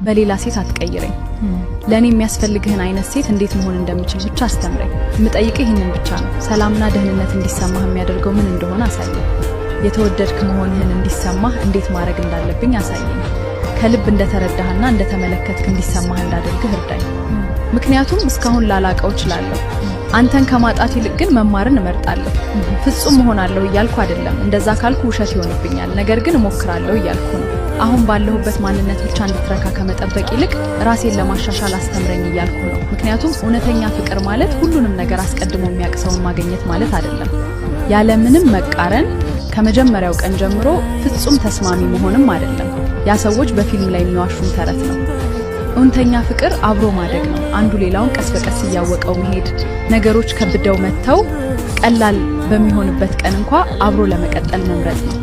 በሌላ ሴት አትቀይረኝ። ለኔ የሚያስፈልግህን አይነት ሴት እንዴት መሆን እንደምችል ብቻ አስተምረኝ። የምጠይቅህ ይህንን ብቻ ነው። ሰላምና ደህንነት እንዲሰማህ የሚያደርገው ምን እንደሆነ አሳየኝ። የተወደድክ መሆንህን እንዲሰማህ እንዴት ማድረግ እንዳለብኝ አሳየኝ። ከልብ እንደተረዳህና እንደተመለከትክ እንዲሰማህ እንዳደርግህ እርዳኝ። ምክንያቱም እስካሁን ላላቀው እችላለሁ። አንተን ከማጣት ይልቅ ግን መማርን እመርጣለሁ። ፍጹም መሆናለሁ እያልኩ አይደለም። እንደዛ ካልኩ ውሸት ይሆንብኛል። ነገር ግን እሞክራለሁ እያልኩ ነው። አሁን ባለሁበት ማንነት ብቻ እንድትረካ ከመጠበቅ ይልቅ ራሴን ለማሻሻል አስተምረኝ እያልኩ ነው። ምክንያቱም እውነተኛ ፍቅር ማለት ሁሉንም ነገር አስቀድሞ የሚያቅሰውን ማግኘት ማለት አይደለም። ያለምንም መቃረን ከመጀመሪያው ቀን ጀምሮ ፍጹም ተስማሚ መሆንም አይደለም። ያ ሰዎች በፊልም ላይ የሚዋሹን ተረት ነው። እውነተኛ ፍቅር አብሮ ማደግ ነው። አንዱ ሌላውን ቀስ በቀስ እያወቀው መሄድ፣ ነገሮች ከብደው መተው ቀላል በሚሆንበት ቀን እንኳን አብሮ ለመቀጠል መምረጥ ነው።